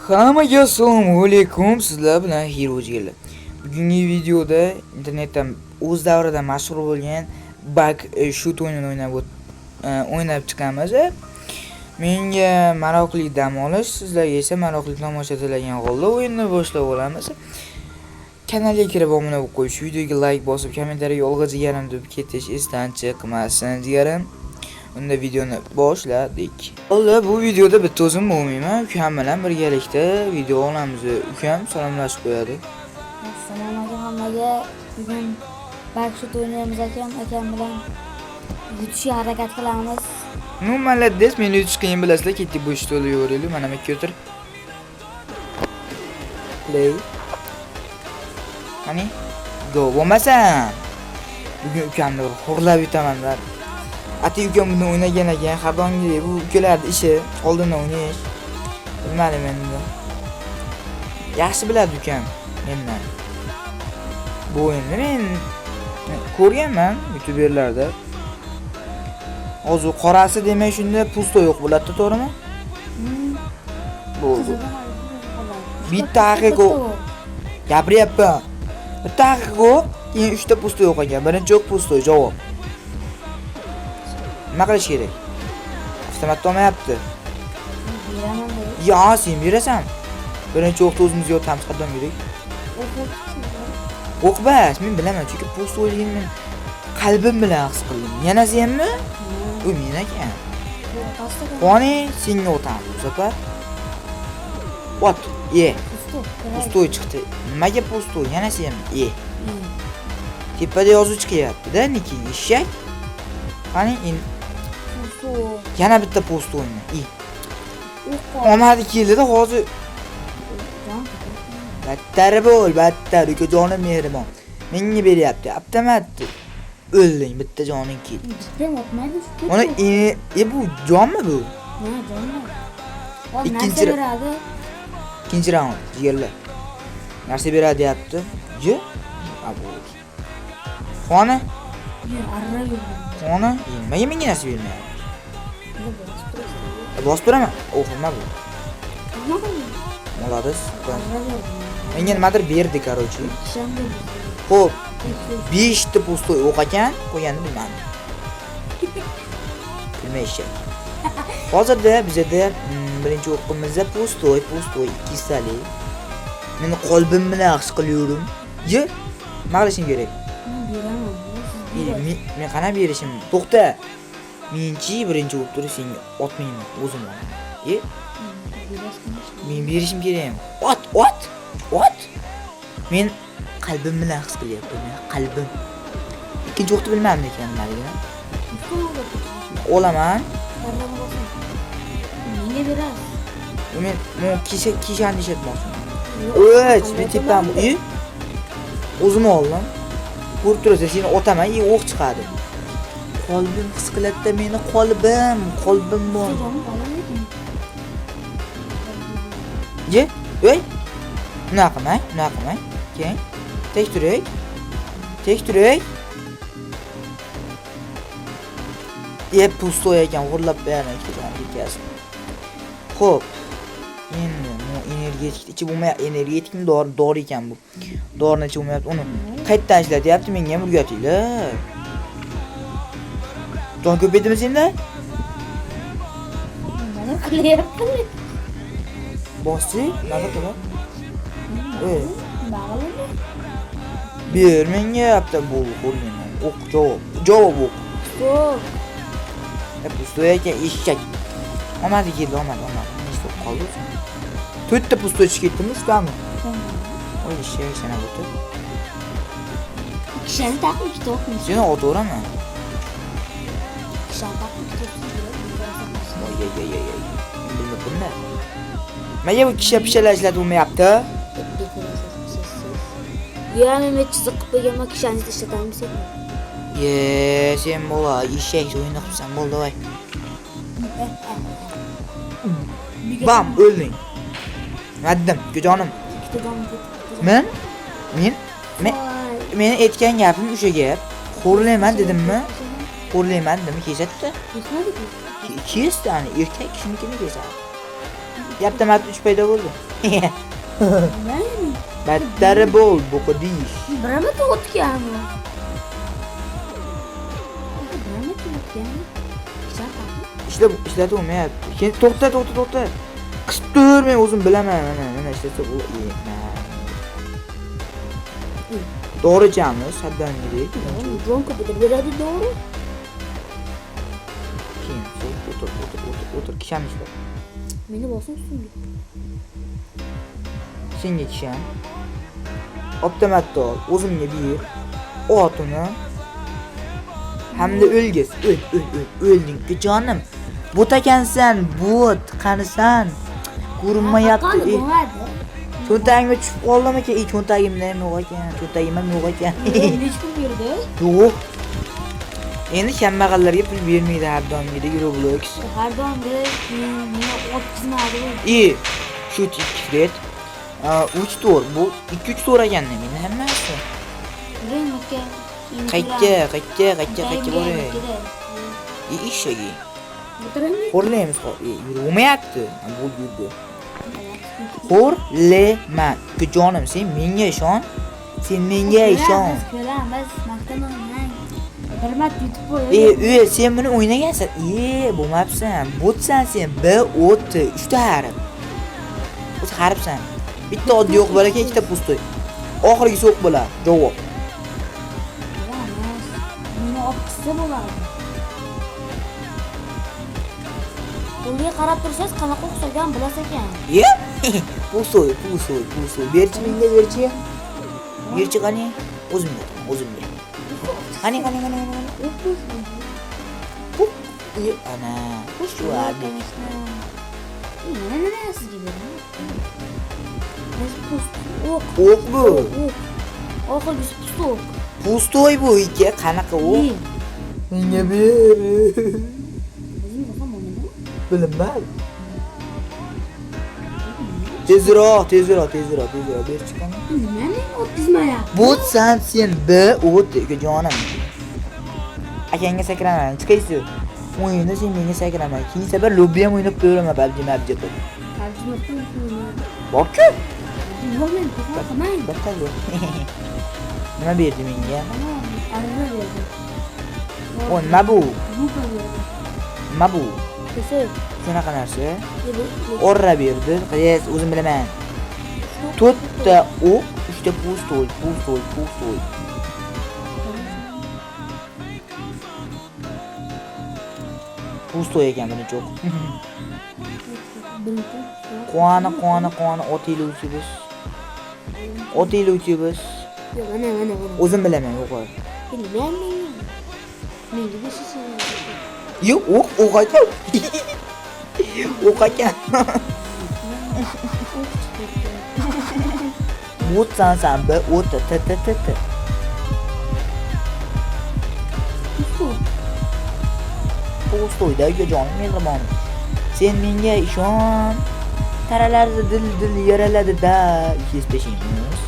Hammaga assalomu alaykum, sizlar bilan Hero'chilar. Bugungi videoda internetdan o'z davrida mashhur bo'lgan bug shoot o'yinini o'ynab chiqamiz. Menga maroqli dam olish, sizlarga esa maroqli tomosha tilagan holda o'yinni boshlab olamiz. Kanalga kirib obuna bo'lib qo'yish, videoga like bosib, kommentariyaga olg'a jigarim deb ketish esdan chiqmasin jigarim. Unda videoni boshladik. Hozir bu videoda bitta o'zim bo'lmayman, ukam bilan birgalikda video olamiz. Ukam salomlashib qo'yadi. Assalomu alaykum hammaga. Bugun backshot o'ynaymiz akam bilan yutishga harakat qilamiz. Молодец, meni yutish qiyin bilasizlar, ketdik bu ishni o'ylayveraylik. Mana men o'tir. Play. Qani? Go bo'lmasa. Bugun ukamni xo'rlab yutamanlar. Ati ukam buni o'ynagan ekan, har doimgidek bu ukalarning ishi, oldindan o'ynash. Bilmadim endi. Yaxshi biladi ukam mendan. Bu o'yinni men ko'rganman YouTuberlarda. Hozir qorasi demay shunda pusto yo'q bo'ladi, to'g'rimi? Bo'ldi. Bitta haqiqo gapiryapman. Bitta haqiqo, keyin 3 ta pusto yo'q ekan. Birinchi yo'q pusto javob. Nima qilish kerak? Avtomatda olmayapti. Yo, sen berasan. Birinchi o'qda o'zimiz yotamiz qadam kerak. O'qbas, men bilaman, chunki post o'yligini men qalbim bilan his qildim. Yana senmi? U men ekan. Qani, senga o'tamiz bu safar. Ot, posto chiqdi. Nimaga posto? Yana senmi? Tepada yozuv chiqyapti-da, niki eshak. Qani, yana bitta post o'yna. Omadi keldi-da hozir. Battar bo'l, battar, ukajonim mehribon. Menga beryapti, avtomatni. O'lding, bitta joning ketdi. Bitta o'tmaydi shu. Mana bu jonmi bu? Ha, jonmi. Ikkinchi raund, jigarlar. Narsa beradi deyapti. Ji? Abu. Qani? Qani? Nimaga menga narsa bermayapti? Bosib turaman. Nima bu? Молодец. Menga nimadir berdi, короче. Xo'p, 5 ta pusto yo'q ekan, qo'yganini bilmadim. Bilmaysan. Hozirda bizda birinchi o'qimizda pusto, 2 sali. Meni qalbim bilan his qilyapman. Ye, nima qilishim kerak? Men qana berishim? To'xta. Menchi birinchi o'qib turib senga otmayman, o'zim olaman. Ye? Men berishim kerak. Ot. Men qalbim bilan his qilyapman, qalbim. Ikkinchi o'qni bilmadim ekan nimaligini. Olaman. Menga berasiz. Men kishani ishlatmoqchiman. O'ch, men tepam. O'zim oldim. Ko'rib turasiz, seni otaman, o'q chiqadi. Qalbim his qiladida meni, qalbim bor. Ye, o'y. Nima qilmay? Keyin tek turay. Pusto ekan, g'urlab bergan ikkita. Xo'p. Endi bu energetik ichi bo'lmayapti, energetikmi dori ekan bu. Dorini ichi bo'lmayapti, uni qayerdan ishlatyapti, menga ham o'rgatinglar. Jon ko'paydimi senda? Nima qilyapti? Boschi, nima qiladi? Bir menga yaptı bu qo'lini. O'q javob o'q. Pusto ekan eshak. Omadi keldi, omadi. Nechta qoldi? 4 ta pusto chiqibdimi, uchtami? Oy, eshak sana o'tdi. Kishani taqib o'qiysiz. Seni o'tiraman. Kishani taqib o'qiysiz. Oy. Bilmadim-da. Nega bu kishi pishalar ishlab bo'lmayapti? Yana men chiziq qilib qo'yganman, kishani ishlatamiz. Sen bola, eshak o'yini qilsan bo'ldi, voy. Bam, o'lding. Maddim, ukajonim. Men aytgan gapim o'sha gap. Xo'rlayman dedimmi? Xo'rlayman dedimmi, kesatdi. Kesdi, ani erkak kishinikini kesadi. Yaptım 3 payda bo'ldi. Bilmaymi? Battari bo'l, bo'qidish. Birama o'tganmi? Birama o'tganmi? Ishlatib olmayapti. Keyin to'xta. Qisib tur, men o'zim bilaman. Mana ishlatsa bo'ladimi? To'g'ri chamiz, haddan yeydik. Jonka bitirib beradi to'g'ri. Keyin o'tir, kisham ishlat. Meni bosim ustimga. Senga kisham. Optomatni ol, o'zimga ber. Otini hamda o'lgis. O'lding-ku jonim. Bot ekansan, bot, qanisan? Ko'rinmayapti. Cho'ntagimga tushib qoldimi ki? Cho'ntagimda ham yo'q ekan. Cho'ntagim ham yo'q ekan. Nech pul berdi? Yo'q. Endi kambag'allarga pul bermaydi har doimgidek Roblox. Har doimgidek meni o'tkazmadi. Shu tikret. 3 to'r, bu 2-3 to'r ekan meni hammasi. Reymakka. Qayerga boray? Ishagi. Xo'rlaymiz, yurmayapti. Bu yurdi. Xo'rlama. Jonim, sen menga ishon. Sen menga ishon. Biz maqtamayman. Bir marta yutib qo'y. Sen buni o'ynagansan. Bo'lmabsan. Botsan sen. B-O-T 3 ta harf. O'z harfsan. Bitta oddiy o'q bo'lar ekan, ikkita pustoy. Oxirgisi o'q bo'lar. Javob. Meni o'qisa bo'ladi. Bunga qarab tursangiz qanaqa o'xshagan bilasiz ekan. Pustoy. Berchi menga, berchi. Berchi qani? O'zimga. Qani. Ana, shu adi. Nima sizga beraman? O'q bu. Oxirgisi pustoy. Pustoy bu ika, qanaqa o'q? Menga ber. Bilmayman. Tezroq, berchi qani. Nimani o'tkazmayapti? Botsan sen B-O-T jonim. Akangga sakraman, chiqaysiz. O'yinda sen menga sakraman. Keyin safar lobby ham o'ynab ko'raman, balji qilib. Bor-ku. Battali. Nima berdi menga? Arra berdi. Nima bu? Nima bu? Shunaqa narsa. Orra berdi. Qayes, o'zim bilaman. 4 ta o'q, 3 ta pustoy. Pustoy ekan buni cho'q. Quvona otiluvchi biz. Mana. O'zim bilaman, yo'q. Bilmayman. Menga besiz. Yo'q, o'q ekan. O'q ekan. Botsan sen B-O-T. Pustoydagi jonim mehribon. Sen menga ishon. Taralarda dil yaraladi-da. Kesbeshimiz.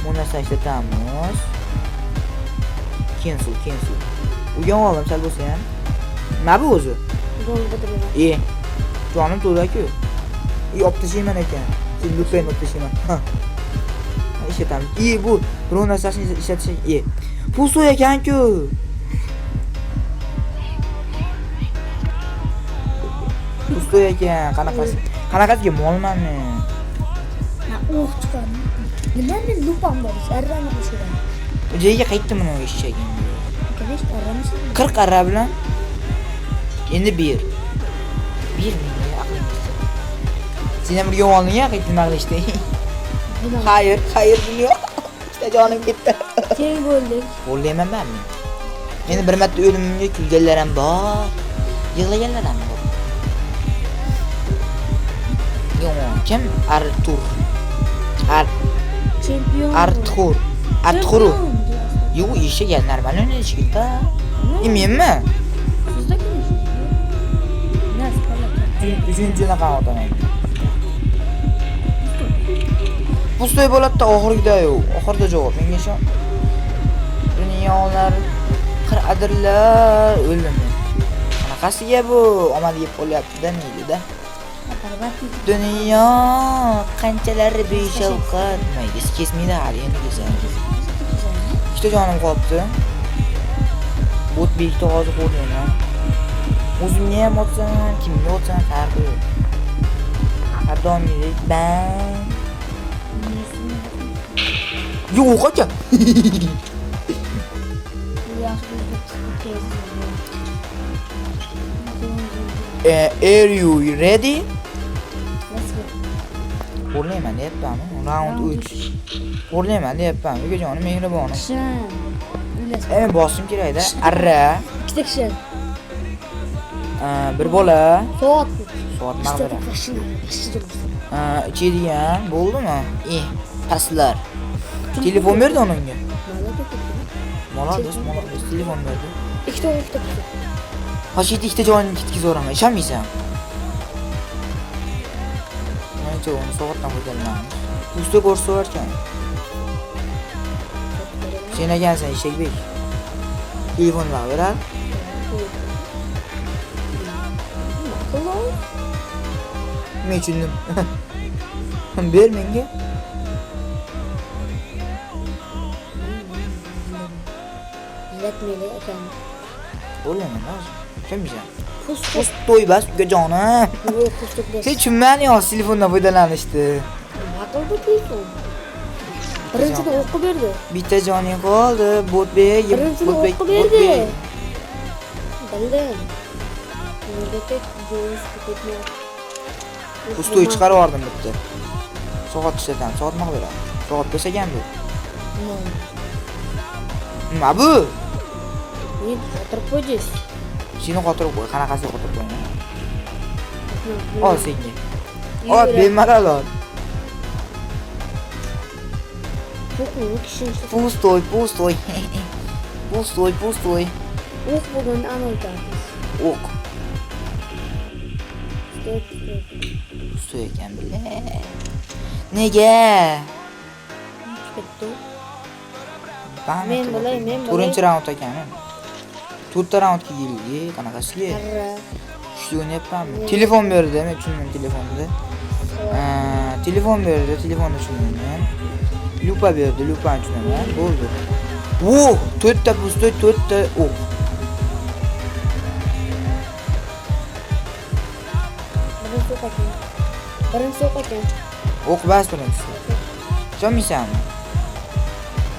Buni ishlatamiz. Cancel. Uygan olim sal bo'lsa ham. Nima bu o'zi? Jonim to'la-ku. Olib tashlayman ekan. Sen lupayni olib tashlayman. Ishlatamiz. Bu drone narsasini ishlatish. Pustoy ekan-ku. Pustoy ekan, qanaqasiga molman men. O'q chiqadi. Nima men lupam bor, arrani qo'shiraman. Joyiga qaytdim uni eshagim. Kerak arramiz. 40 arra bilan. Endi ber. Menga aqlingizni. Sen ham birga olding-a, qaytdim aqlishdi. Xayr, dunyo. Ikkita jonim ketdi. Teng bo'ldik. O'layman men. Endi bir marta o'limimga kulganlar ham bor. Yig'laganlar ham bor. Kim? Artur. Chempion. Artur. Yo'q, eshak normal o'ynashga. Menmi? Sizda kelish. Uchinchi naqa otaman. Pustoy bo'ladi-da oxirgida-yu. Oxirida javob. Menga ishon. Dunyolar qir'adirlar o'ldim. Qanaqasiga bu omad yeb qolyapti-da, neydi-da? Albatta. Dunyo qanchalar beshafqat. Mayga kesmaydi hali endi kesadi. Ikkita jonim qolibdi. Bot bekda hozir qo'rqmayman. O'zimga ham otsam, kimga otsam farqi yo'q. Adomidek ban. Yo'q aka. Are you ready? Let's go. O'rlayman deyapmanmi? Round 3. O'rlayman deyapman. Ukajonim mehribon. Kishan. Bosim kerak-da. Arra. Ikkita kishi. Bir bola. Soat. Soat Ikkita mag'dara. mashina. Ichadigan bo'ldimi? Paslar. Telefon berdi unga. Молодец, telefon berdi. Ikkita o'qitib. Hoshiyda ikkita joyini ketkizaverman. Ishonmaysan? Menimcha uni soatdan foydalanamiz. Usta ko'rsatar ekan. Sen ekansan Eshakbek. Telefonlar berar. Men tushundim. Ber menga. Yetmedi ekan. O'rlayman hozir. Tushunmaysan? Pust. To'y bas ukajonim. Pust. Sen tushunmani yo telefondan foydalanishdi. Maqulda telefon. Birinchini o'qib berdi. Bitta joning qoldi. Botbek. Birinchini o'qib berdi. Bildim. Nega jo'z ketmayapti? Ustoy chiqarib yubordim bitta. Soat ishlatam. Soat nima beradi? Soat besagan bu. Nima bu? Men xotirib qo'ydiz. Seni xotirib qo'y. Qanaqasi xotirib qo'yman? Ol senga. Ol bemalol. Пустой. Пустой. O'q bo'lganda ana o'tamiz. O'q. Pustoy ekan bile. Nega? Men bilay. 4-raund ekan. 4ta raundga keldik. Qanaqasiga? Kuchli o'ynayapmanmi? Telefon berdi, men tushundim telefonni. Telefon berdi, telefonni tushundim. Lupa berdi, lupani tushunaman. Bo'ldi. 4ta pustoy, 4ta o'q. Birinchi o'q ekan. O'q bas birinchisi. Ishonmaysanmi?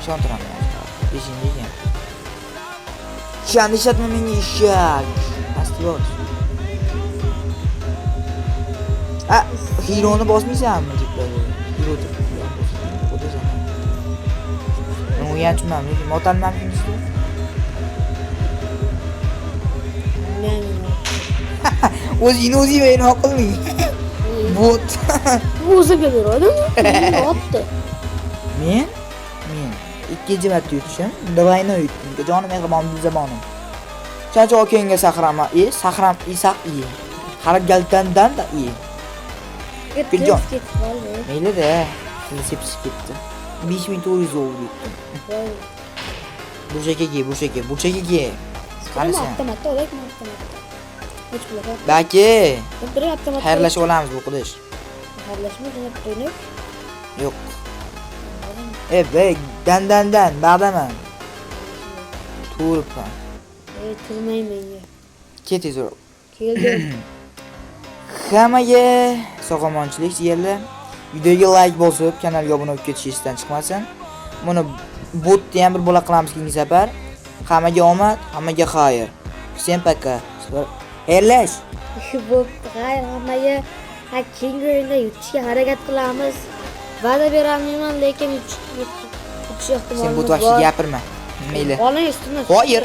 Ishontiraman. 5-chi ekan. Ishonishadimi menga eshak? Pastga bos. Hironi bosmaysanmi deb qo'ydi. Hiro deb qo'ydi. Men o'yanchman, lekin motalmanmi sizga? O'zingni meni oqilming. Bot. O'ziga beradimi? Otdi. Men ikkinchi marta yutishim. Davayni yutdim. Jonim mehribon zamonim. Chancha okenga sahrama. Sahram isaq. Har galtandan da. Guljon. Mayli-da. Sepsi ketdi. 5400 oldu. Burchakaga. Qarasan. Avtomatda olaymi? Hech bo'lmasa. Baki. Bir avtomatda. Xayrlashib olamiz bu qidish. Xayrlashmaydi deb qo'yib. Yo'q. Dan. Ba'daman. To'g'ripa. Turmayman menga. Ketizroq. Keldim. Hammaga sog'-omonchilik siyerlar. Videoga like bosib, kanalga obuna bo'lib ketish esdan chiqmasin. Buni botni ham bir bola qilamiz keyingi safar. Hammaga omad, hammaga xayr. Всем пока. Xayrlash. Bo'pti, xayr hammaga. Keyingi o'yinda yutishga harakat qilamiz. Va'da beraman, lekin yutish ehtimolimiz bor. Sen bu toshga gapirma. Mayli. Oling ustimdan. Qo'yir.